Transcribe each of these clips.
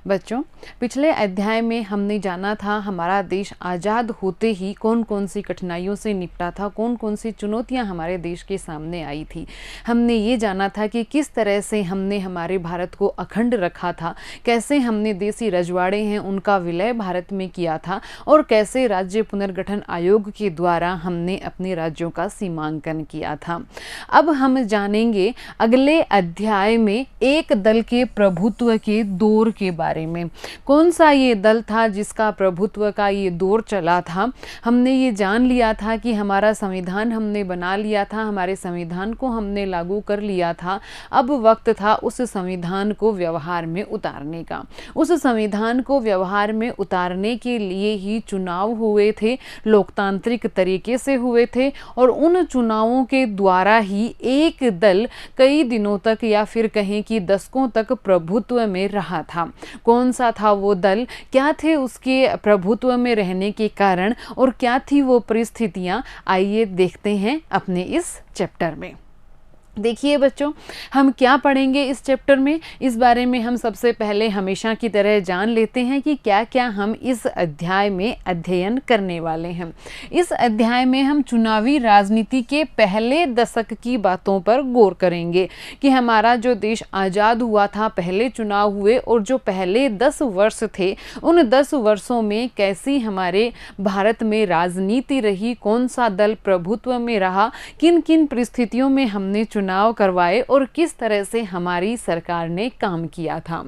बच्चों, पिछले अध्याय में हमने जाना था हमारा देश आज़ाद होते ही कौन कौन सी कठिनाइयों से निपटा था, कौन कौन सी चुनौतियां हमारे देश के सामने आई थी। हमने ये जाना था कि किस तरह से हमने हमारे भारत को अखंड रखा था, कैसे हमने देसी रजवाड़े हैं उनका विलय भारत में किया था और कैसे राज्य पुनर्गठन आयोग के द्वारा हमने अपने राज्यों का सीमांकन किया था। अब हम जानेंगे अगले अध्याय में एक दल के प्रभुत्व के दौर के बारे में। कौन सा ये दल था जिसका प्रभुत्व का ये दौर चला था। हमने ये जान लिया था कि हमारा संविधान हमने बना लिया था, हमारे संविधान को हमने लागू कर लिया था। अब वक्त था उस संविधान को व्यवहार में उतारने का। उस संविधान को व्यवहार में उतारने के लिए ही चुनाव हुए थे, लोकतांत्रिक तरीके से हुए थे और उन चुनावों के द्वारा ही एक दल कई दिनों तक या फिर कहें कि दशकों तक प्रभुत्व में रहा था। कौन सा था वो दल, क्या थे उसके प्रभुत्व में रहने के कारण और क्या थी वो परिस्थितियां, आइए देखते हैं अपने इस चैप्टर में। देखिए बच्चों, हम क्या पढ़ेंगे इस चैप्टर में, इस बारे में हम सबसे पहले हमेशा की तरह जान लेते हैं कि क्या क्या हम इस अध्याय में अध्ययन करने वाले हैं। इस अध्याय में हम चुनावी राजनीति के पहले दशक की बातों पर गौर करेंगे कि हमारा जो देश आज़ाद हुआ था, पहले चुनाव हुए और जो पहले 10 वर्ष थे, उन 10 वर्षों में कैसी हमारे भारत में राजनीति रही, कौन सा दल प्रभुत्व में रहा, किन किन परिस्थितियों में हमने चुनाव करवाए और किस तरह से हमारी सरकार ने काम किया था।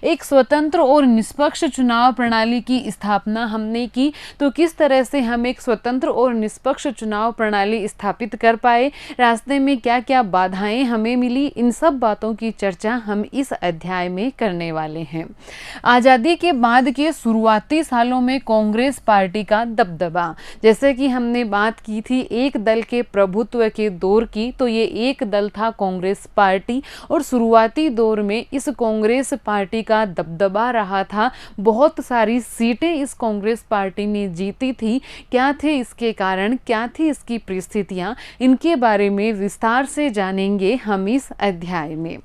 एक स्वतंत्र और निष्पक्ष चुनाव प्रणाली की स्थापना हमने की, तो किस तरह से हम एक स्वतंत्र और निष्पक्ष चुनाव प्रणाली स्थापित कर पाए, रास्ते में क्या क्या बाधाएं हमें मिली, इन सब बातों की चर्चा हम इस अध्याय में करने वाले हैं। आज़ादी के बाद के शुरुआती सालों में कांग्रेस पार्टी का दबदबा, जैसे कि हमने बात की थी एक दल के प्रभुत्व के दौर की, तो ये एक दल था कांग्रेस पार्टी और शुरुआती दौर में इस कांग्रेस पार्टी का दबदबा रहा था। बहुत सारी सीटें इस कांग्रेस पार्टी ने जीती थी। क्या थे इसके कारण, क्या थी इसकी परिस्थितियां, इनके बारे में विस्तार से जानेंगे हम इस अध्याय में।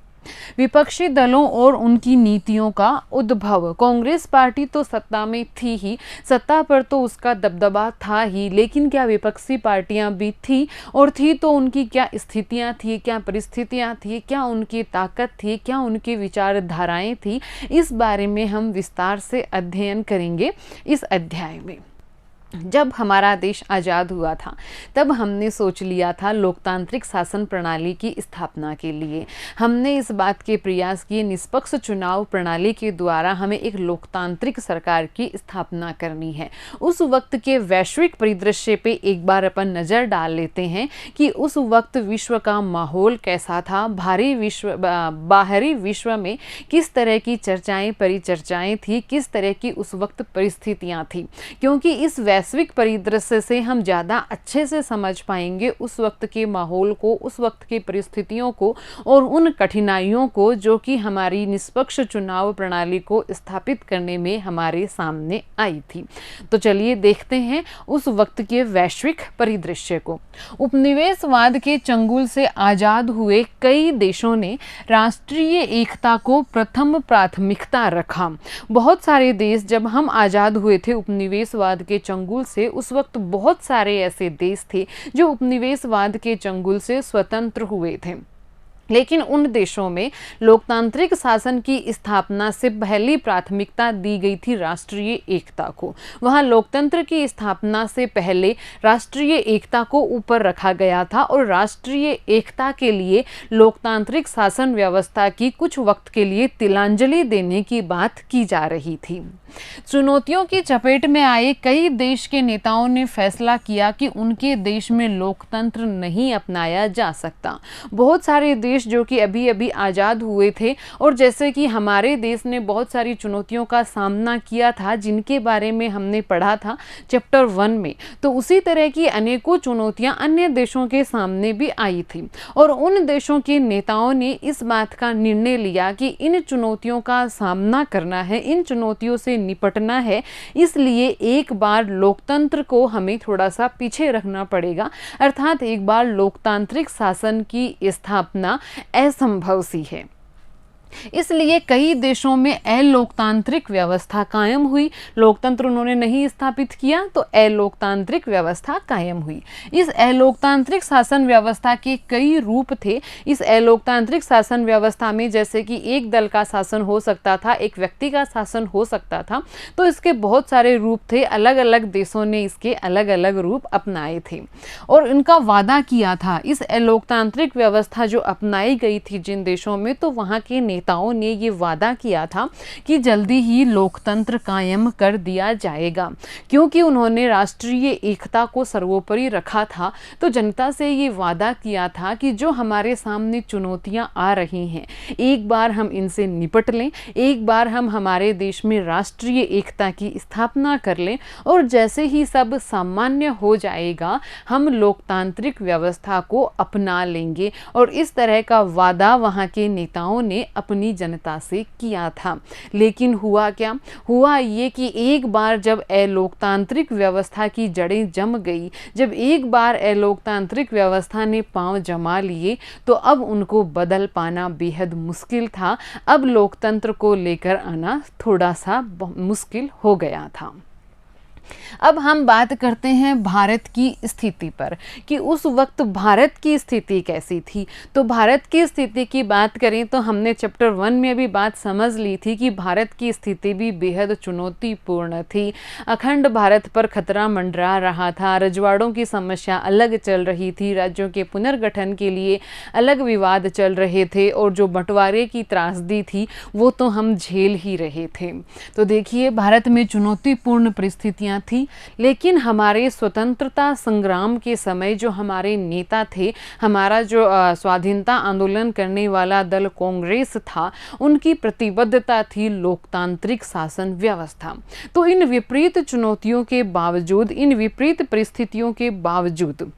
विपक्षी दलों और उनकी नीतियों का उद्भव, कांग्रेस पार्टी तो सत्ता में थी ही, सत्ता पर तो उसका दबदबा था ही, लेकिन क्या विपक्षी पार्टियां भी थी और थी तो उनकी क्या स्थितियां थी, क्या परिस्थितियां थी, क्या उनकी ताकत थी, क्या उनकी विचारधाराएं थी, इस बारे में हम विस्तार से अध्ययन करेंगे इस अध्याय में। जब हमारा देश आज़ाद हुआ था तब हमने सोच लिया था लोकतांत्रिक शासन प्रणाली की स्थापना के लिए। हमने इस बात के प्रयास किए निष्पक्ष चुनाव प्रणाली के द्वारा हमें एक लोकतांत्रिक सरकार की स्थापना करनी है। उस वक्त के वैश्विक परिदृश्य पे एक बार अपन नज़र डाल लेते हैं कि उस वक्त विश्व का माहौल कैसा था, बाहरी विश्व में किस तरह की चर्चाएं परिचर्चाएं थी, किस तरह की उस वक्त परिस्थितियां थी, क्योंकि इस वैश्विक परिदृश्य से हम ज़्यादा अच्छे से समझ पाएंगे उस वक्त के माहौल को, उस वक्त की परिस्थितियों को और उन कठिनाइयों को जो कि हमारी निष्पक्ष चुनाव प्रणाली को स्थापित करने में हमारे सामने आई थी। तो चलिए देखते हैं उस वक्त के वैश्विक परिदृश्य को। उपनिवेशवाद के चंगुल से आज़ाद हुए कई देशों ने राष्ट्रीय एकता को प्रथम प्राथमिकता रखा। बहुत सारे देश, जब हम आज़ाद हुए थे उपनिवेशवाद के चंगुल से, उस वक्त बहुत सारे ऐसे देश थे जो उपनिवेशवाद के चंगुल से स्वतंत्र हुए थे, लेकिन उन देशों में लोकतांत्रिक शासन की स्थापना से पहली प्राथमिकता दी गई थी राष्ट्रीय एकता को। वहाँ लोकतंत्र की स्थापना से पहले राष्ट्रीय एकता को ऊपर रखा गया था और राष्ट्रीय एकता के लिए लोकतांत्रिक शासन व्यवस्था की कुछ वक्त के लिए तिलांजलि देने की बात की जा रही थी। चुनौतियों की चपेट में आए कई देश के नेताओं ने फैसला किया कि उनके देश में लोकतंत्र नहीं अपनाया जा सकता। बहुत सारे देश जो कि अभी अभी आज़ाद हुए थे और जैसे कि हमारे देश ने बहुत सारी चुनौतियों का सामना किया था जिनके बारे में हमने पढ़ा था चैप्टर 1 में, तो उसी तरह की अनेकों चुनौतियां अन्य देशों के सामने भी आई थी और उन देशों के नेताओं ने इस बात का निर्णय लिया कि इन चुनौतियों का सामना करना है, इन चुनौतियों से निपटना है, इसलिए एक बार लोकतंत्र को हमें थोड़ा सा पीछे रखना पड़ेगा, अर्थात एक बार लोकतांत्रिक शासन की स्थापना असंभव सी है। इसलिए कई देशों में अलोकतांत्रिक व्यवस्था कायम हुई। लोकतंत्र उन्होंने नहीं स्थापित किया तो अलोकतांत्रिक व्यवस्था कायम हुई। इस अलोकतांत्रिक शासन व्यवस्था के कई रूप थे। इस अलोकतांत्रिक शासन व्यवस्था में जैसे कि एक दल का शासन हो सकता था, एक व्यक्ति का शासन हो सकता था, तो इसके बहुत सारे रूप थे। अलग अलग देशों ने इसके अलग अलग रूप अपनाए थे और इनका वादा किया था। इस अलोकतांत्रिक व्यवस्था जो अपनाई गई थी जिन देशों में, तो वहाँ के नेताओं ने ये वादा किया था कि जल्दी ही लोकतंत्र कायम कर दिया जाएगा। क्योंकि उन्होंने राष्ट्रीय एकता को सर्वोपरि रखा था, तो जनता से ये वादा किया था कि जो हमारे सामने चुनौतियां आ रही हैं, एक बार हम इनसे निपट लें, एक बार हम हमारे देश में राष्ट्रीय एकता की स्थापना कर लें और जैसे ही सब सामान्य हो जाएगा हम लोकतांत्रिक व्यवस्था को अपना लेंगे। और इस तरह का वादा वहाँ के नेताओं ने अपनी जनता से किया था। लेकिन हुआ क्या? हुआ ये कि एक बार जब अलोकतांत्रिक व्यवस्था की जड़ें जम गई, जब एक बार अलोकतांत्रिक व्यवस्था ने पांव जमा लिए, तो अब उनको बदल पाना बेहद मुश्किल था। अब लोकतंत्र को लेकर आना थोड़ा सा मुश्किल हो गया था। अब हम बात करते हैं भारत की स्थिति पर कि उस वक्त भारत की स्थिति कैसी थी। तो भारत की स्थिति की बात करें तो हमने चैप्टर 1 में अभी बात समझ ली थी कि भारत की स्थिति भी बेहद चुनौतीपूर्ण थी। अखंड भारत पर खतरा मंडरा रहा था, रजवाड़ों की समस्या अलग चल रही थी, राज्यों के पुनर्गठन के लिए अलग विवाद चल रहे थे और जो बंटवारे की त्रासदी थी वो तो हम झेल ही रहे थे। तो देखिए भारत में चुनौतीपूर्ण परिस्थितियाँ थी। लेकिन हमारे स्वतंत्रता संग्राम के समय जो हमारे नेता थे, हमारा जो स्वाधीनता आंदोलन करने वाला दल कांग्रेस था, उनकी प्रतिबद्धता थी लोकतांत्रिक शासन व्यवस्था। तो इन विपरीत चुनौतियों के बावजूद, इन विपरीत परिस्थितियों के बावजूद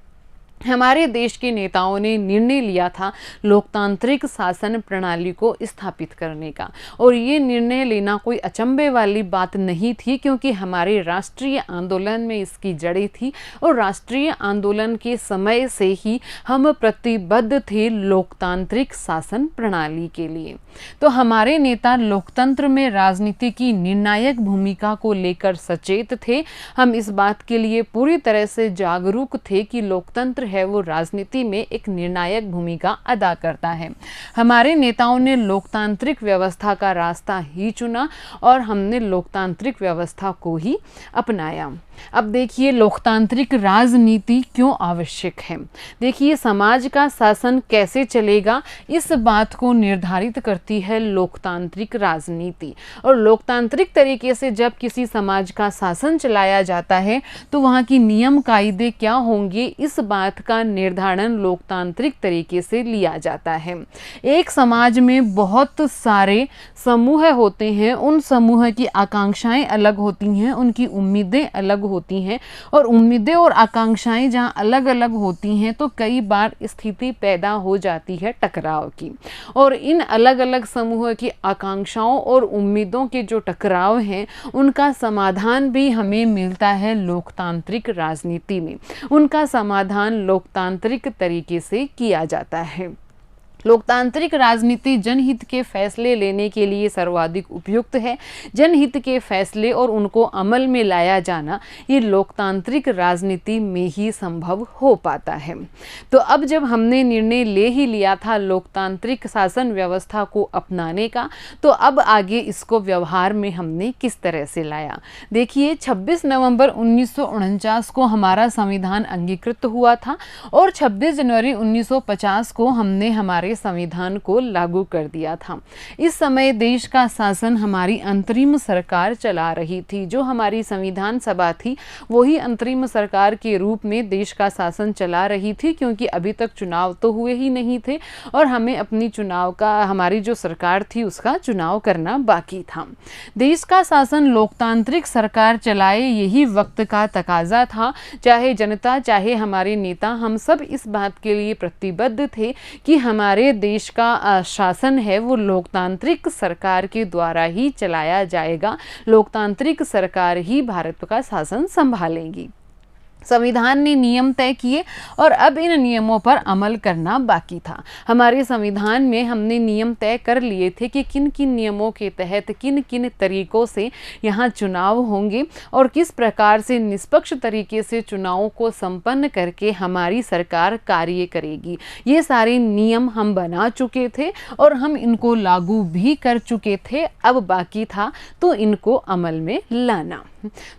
हमारे देश के नेताओं ने निर्णय लिया था लोकतांत्रिक शासन प्रणाली को स्थापित करने का। और ये निर्णय लेना कोई अचंभे वाली बात नहीं थी, क्योंकि हमारे राष्ट्रीय आंदोलन में इसकी जड़ें थी और राष्ट्रीय आंदोलन के समय से ही हम प्रतिबद्ध थे लोकतांत्रिक शासन प्रणाली के लिए। तो हमारे नेता लोकतंत्र में राजनीति की निर्णायक भूमिका को लेकर सचेत थे। हम इस बात के लिए पूरी तरह से जागरूक थे कि लोकतंत्र है वो राजनीति में एक निर्णायक भूमिका अदा करता है। हमारे नेताओं ने लोकतांत्रिक व्यवस्था का रास्ता ही चुना और हमने लोकतांत्रिक व्यवस्था को ही अपनाया। अब देखिए लोकतांत्रिक राजनीति क्यों आवश्यक है। देखिए समाज का शासन कैसे चलेगा, इस बात को निर्धारित करती है लोकतांत्रिक राजनीति। और लोकतांत्रिक तरीके से जब किसी समाज का शासन चलाया जाता है तो वहाँ की नियम कायदे क्या होंगे, इस बात का निर्धारण लोकतांत्रिक तरीके से लिया जाता है। एक समाज में बहुत सारे समूह होते हैं, उन समूह की आकांक्षाएं अलग होती हैं, उनकी उम्मीदें अलग होती हैं और उम्मीदें और आकांक्षाएं जहां अलग अलग होती हैं तो कई बार स्थिति पैदा हो जाती है टकराव की। और इन अलग अलग समूह की आकांक्षाओं और उम्मीदों के जो टकराव हैं उनका समाधान भी हमें मिलता है लोकतांत्रिक राजनीति में। उनका समाधान लोकतांत्रिक तरीके से किया जाता है। लोकतांत्रिक राजनीति जनहित के फैसले लेने के लिए सर्वाधिक उपयुक्त है। जनहित के फैसले और उनको अमल में लाया जाना ये लोकतांत्रिक राजनीति में ही संभव हो पाता है। तो अब जब हमने निर्णय ले ही लिया था लोकतांत्रिक शासन व्यवस्था को अपनाने का, तो अब आगे इसको व्यवहार में हमने किस तरह से लाया। देखिए 26 नवंबर 1949 को हमारा संविधान अंगीकृत हुआ था और 26 जनवरी 1950 को हमने हमारे संविधान को लागू कर दिया था। इस समय देश का शासन हमारी अंतरिम सरकार चला रही थी। जो हमारी संविधान सभा थी वही अंतरिम सरकार के रूप में देश का शासन चला रही थी, क्योंकि अभी तक चुनाव तो हुए ही नहीं थे और हमें अपनी चुनाव का, हमारी जो सरकार थी उसका चुनाव करना बाकी था। देश का शासन लोकतांत्रिक सरकार चलाए, यही वक्त का तकाजा था। चाहे जनता, चाहे हमारे नेता, हम सब इस बात के लिए प्रतिबद्ध थे कि हमारे देश का शासन है वो लोकतांत्रिक सरकार के द्वारा ही चलाया जाएगा। लोकतांत्रिक सरकार ही भारत का शासन संभालेगी। संविधान ने नियम तय किए और अब इन नियमों पर अमल करना बाकी था। हमारे संविधान में हमने नियम तय कर लिए थे कि किन किन नियमों के तहत किन किन तरीकों से यहाँ चुनाव होंगे और किस प्रकार से निष्पक्ष तरीके से चुनावों को संपन्न करके हमारी सरकार कार्य करेगी। ये सारे नियम हम बना चुके थे और हम इनको लागू भी कर चुके थे। अब बाकी था तो इनको अमल में लाना।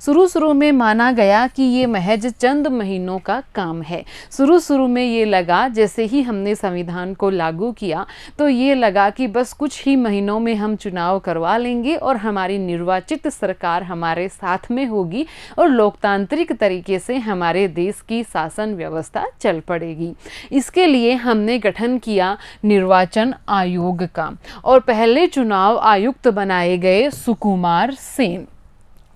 शुरू में माना गया कि ये महज चंद महीनों का काम है। शुरू में ये लगा, जैसे ही हमने संविधान को लागू किया तो ये लगा कि बस कुछ ही महीनों में हम चुनाव करवा लेंगे और हमारी निर्वाचित सरकार हमारे साथ में होगी और लोकतांत्रिक तरीके से हमारे देश की शासन व्यवस्था चल पड़ेगी। इसके लिए हमने गठन किया निर्वाचन आयोग का और पहले चुनाव आयुक्त बनाए गए सुकुमार सेन।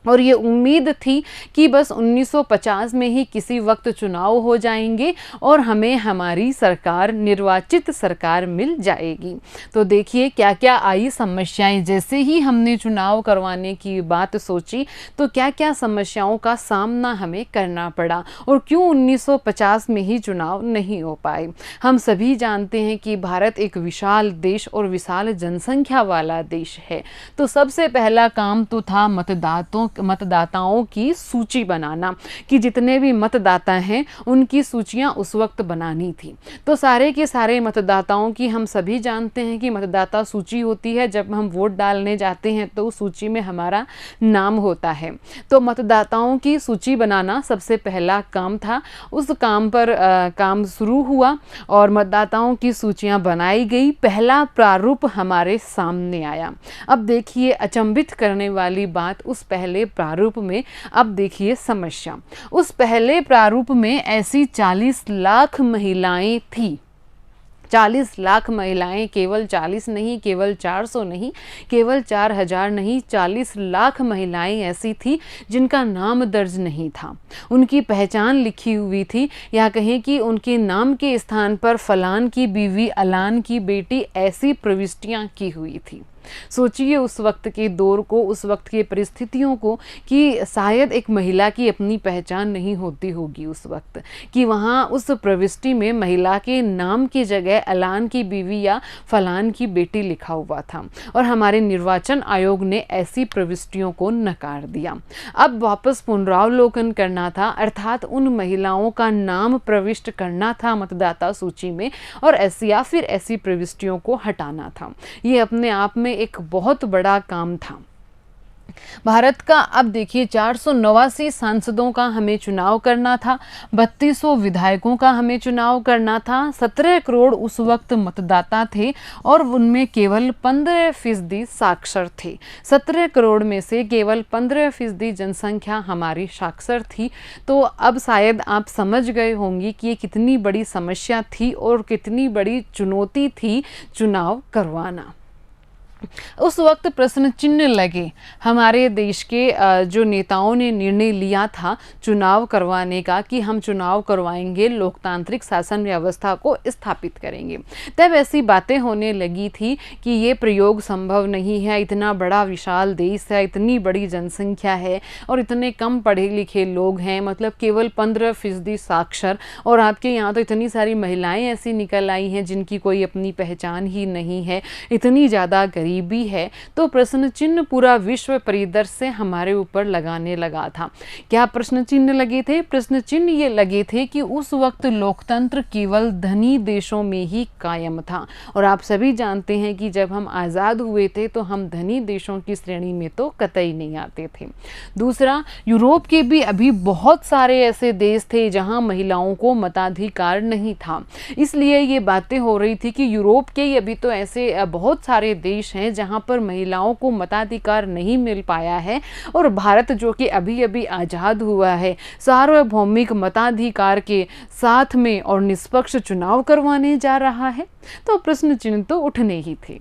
और ये उम्मीद थी कि बस 1950 में ही किसी वक्त चुनाव हो जाएंगे और हमें हमारी सरकार, निर्वाचित सरकार मिल जाएगी। तो देखिए क्या क्या आई समस्याएं। जैसे ही हमने चुनाव करवाने की बात सोची तो क्या क्या समस्याओं का सामना हमें करना पड़ा और क्यों 1950 में ही चुनाव नहीं हो पाए। हम सभी जानते हैं कि भारत एक विशाल देश और विशाल जनसंख्या वाला देश है। तो सबसे पहला काम तो था मतदाताओं की सूची बनाना कि जितने भी मतदाता हैं उनकी सूचियां उस वक्त बनानी थी। तो सारे के सारे मतदाताओं की हम सभी जानते हैं कि मतदाता सूची होती है। जब हम वोट डालने जाते हैं तो उस सूची में हमारा नाम होता है। तो मतदाताओं की सूची बनाना सबसे पहला काम था। उस काम पर काम शुरू हुआ और मतदाताओं की सूचियां बनाई गई। पहला प्रारूप हमारे सामने आया। अब देखिए अचंभित करने वाली बात, उस पहले प्रारूप में अब देखिए समस्या। उस पहले प्रारूप में ऐसी 40 लाख महिलाएं थी। 40 लाख महिलाएं, केवल 40 नहीं, केवल 400 नहीं, केवल 4000 नहीं, 40 लाख महिलाएं ऐसी थी जिनका नाम दर्ज नहीं था। उनकी पहचान लिखी हुई थी या कहें कि उनके नाम के स्थान पर फलान की बीवी, अलान की बेटी, ऐसी प्रविष्टियां की हुई थी। सोचिए उस वक्त के दौर को, उस वक्त की परिस्थितियों को कि शायद एक महिला की अपनी पहचान नहीं होती होगी उस वक्त, कि वहाँ उस प्रविष्टि में महिला के नाम की जगह अलान की बीवी या फलान की बेटी लिखा हुआ था और हमारे निर्वाचन आयोग ने ऐसी प्रविष्टियों को नकार दिया। अब वापस पुनरावलोकन करना था, अर्थात उन महिलाओं का नाम प्रविष्ट करना था मतदाता सूची में और ऐसी या फिर ऐसी प्रविष्टियों को हटाना था। ये अपने आप में एक बहुत बड़ा काम था। भारत का अब देखिए 489 सांसदों का हमें चुनाव करना था, 3200 विधायकों का हमें चुनाव करना था, 17 करोड़ उस वक्त मतदाता थे और उनमें केवल 15% साक्षर थे। 17 करोड़ में से केवल 15% जनसंख्या हमारी साक्षर थी। तो अब शायद आप समझ गए होंगे कि ये कितनी बड़ी समस्या थी और कितनी बड़ी चुनौती थी चुनाव करवाना। उस वक्त प्रश्न चिन्ह लगे। हमारे देश के जो नेताओं ने निर्णय लिया था चुनाव करवाने का कि हम चुनाव करवाएंगे, लोकतांत्रिक शासन व्यवस्था को स्थापित करेंगे। तब ऐसी बातें होने लगी थी कि ये प्रयोग संभव नहीं है, इतना बड़ा विशाल देश है, इतनी बड़ी जनसंख्या है और इतने कम पढ़े लिखे लोग हैं, मतलब केवल 15% साक्षर, और आपके यहाँ तो इतनी सारी महिलाएं ऐसी निकल आई हैं जिनकी कोई अपनी पहचान ही नहीं है, इतनी ज़्यादा भी है। तो प्रश्न चिन्ह पूरा विश्व परिदृश्य हमारे ऊपर लगाने लगा था। क्या प्रश्न चिन्ह लगे थे? प्रश्न चिन्ह ये लगे थे कि उस वक्त लोकतंत्र केवल धनी देशों में ही कायम था और आप सभी जानते हैं कि जब हम आज़ाद हुए थे तो हम धनी देशों की श्रेणी में तो कतई नहीं आते थे। दूसरा, यूरोप के भी अभी बहुत सारे ऐसे देश थे जहां महिलाओं को मताधिकार नहीं था। इसलिए ये बातें हो रही थी कि यूरोप के ही अभी तो ऐसे बहुत सारे देश हैं जहां पर महिलाओं को मताधिकार नहीं मिल पाया है और भारत जो कि अभी अभी आज़ाद हुआ है सार्वभौमिक मताधिकार के साथ में और निष्पक्ष चुनाव करवाने जा रहा है। तो प्रश्न चिन्ह तो उठने ही थे।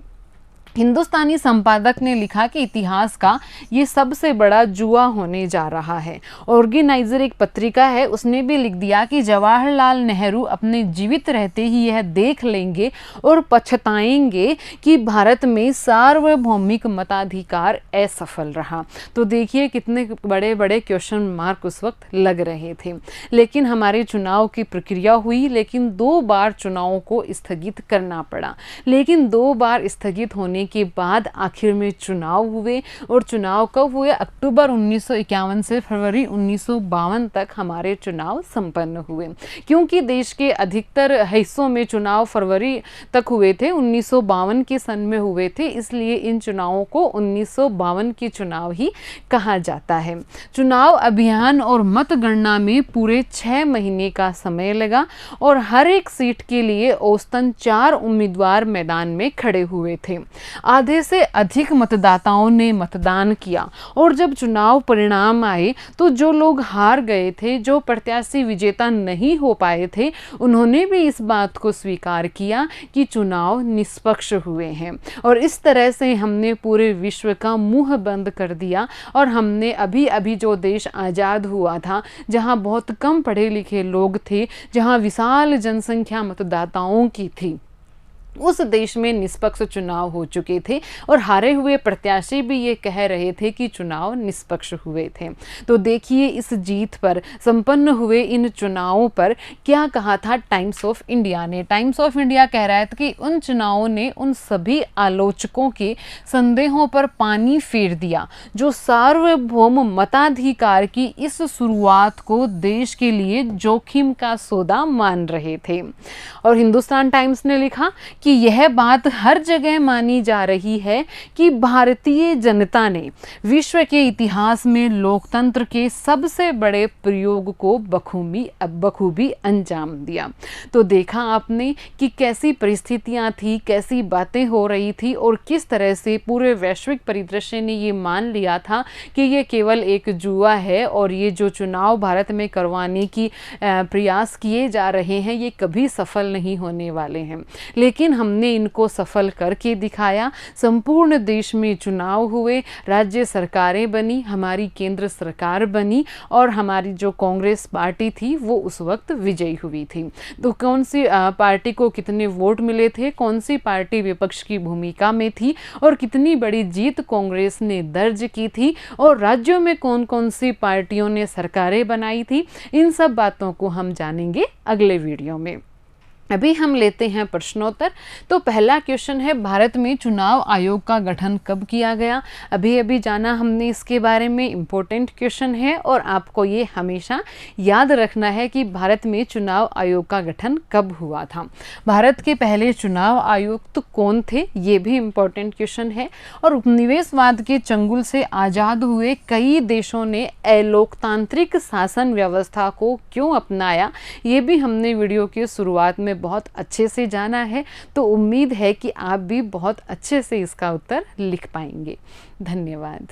हिंदुस्तानी संपादक ने लिखा कि इतिहास का ये सबसे बड़ा जुआ होने जा रहा है। ऑर्गेनाइजर एक पत्रिका है, उसने भी लिख दिया कि जवाहरलाल नेहरू अपने जीवित रहते ही यह देख लेंगे और पछताएंगे कि भारत में सार्वभौमिक मताधिकार असफल रहा। तो देखिए कितने बड़े बड़े क्वेश्चन मार्क उस वक्त लग रहे थे। लेकिन हमारे चुनाव की प्रक्रिया हुई, लेकिन 2 बार चुनावों को स्थगित करना पड़ा। लेकिन 2 बार स्थगित होने के बाद आखिर में चुनाव हुए, और चुनाव कब हुए? अक्टूबर 1951 से फरवरी 1952 तक हमारे चुनाव संपन्न हुए। क्योंकि देश के अधिकतर हिस्सों में चुनाव फरवरी तक हुए थे, 1952 के सन में हुए थे, इसलिए इन चुनावों को 1952 के चुनाव ही कहा जाता है। चुनाव अभियान और मतगणना में पूरे 6 महीने का समय लगा और हर एक सीट के लिए औसतन 4 उम्मीदवार मैदान में खड़े हुए थे। आधे से अधिक मतदाताओं ने मतदान किया, और जब चुनाव परिणाम आए तो जो लोग हार गए थे, जो प्रत्याशी विजेता नहीं हो पाए थे, उन्होंने भी इस बात को स्वीकार किया कि चुनाव निष्पक्ष हुए हैं। और इस तरह से हमने पूरे विश्व का मुंह बंद कर दिया, और हमने अभी अभी जो देश आज़ाद हुआ था, जहां बहुत कम पढ़े लिखे लोग थे, जहां विशाल जनसंख्या मतदाताओं की थी, उस देश में निष्पक्ष चुनाव हो चुके थे, और हारे हुए प्रत्याशी भी ये कह रहे थे कि चुनाव निष्पक्ष हुए थे। तो देखिए इस जीत पर, संपन्न हुए इन चुनावों पर क्या कहा था टाइम्स ऑफ इंडिया ने। टाइम्स ऑफ इंडिया कह रहा था कि उन चुनावों ने उन सभी आलोचकों के संदेहों पर पानी फेर दिया जो सार्वभौम मताधिकार की इस शुरुआत को देश के लिए जोखिम का सौदा मान रहे थे। और हिंदुस्तान टाइम्स ने लिखा कि यह बात हर जगह मानी जा रही है कि भारतीय जनता ने विश्व के इतिहास में लोकतंत्र के सबसे बड़े प्रयोग को बखूबी अंजाम दिया। तो देखा आपने कि कैसी परिस्थितियां थी, कैसी बातें हो रही थी, और किस तरह से पूरे वैश्विक परिदृश्य ने ये मान लिया था कि ये केवल एक जुआ है, और ये जो चुनाव भारत में करवाने की प्रयास किए जा रहे हैं ये कभी सफल नहीं होने वाले हैं। लेकिन हमने इनको सफल करके दिखाया। संपूर्ण देश में चुनाव हुए, राज्य सरकारें बनी, हमारी केंद्र सरकार बनी, और हमारी जो कांग्रेस पार्टी थी वो उस वक्त विजयी हुई थी। तो कौन सी पार्टी को कितने वोट मिले थे, कौन सी पार्टी विपक्ष की भूमिका में थी, और कितनी बड़ी जीत कांग्रेस ने दर्ज की थी, और राज्यों में कौन कौन सी पार्टियों ने सरकारें बनाई थी, इन सब बातों को हम जानेंगे अगले वीडियो में। अभी हम लेते हैं प्रश्नोत्तर। तो पहला क्वेश्चन है, भारत में चुनाव आयोग का गठन कब किया गया? अभी अभी जाना हमने इसके बारे में, इम्पोर्टेंट क्वेश्चन है, और आपको ये हमेशा याद रखना है कि भारत में चुनाव आयोग का गठन कब हुआ था। भारत के पहले चुनाव आयुक्त कौन थे, ये भी इम्पोर्टेंट क्वेश्चन है। और उपनिवेशवाद के चंगुल से आज़ाद हुए कई देशों ने अलोकतांत्रिक शासन व्यवस्था को क्यों अपनाया, ये भी हमने वीडियो के शुरुआत में बहुत अच्छे से जाना है। तो उम्मीद है कि आप भी बहुत अच्छे से इसका उत्तर लिख पाएंगे। धन्यवाद।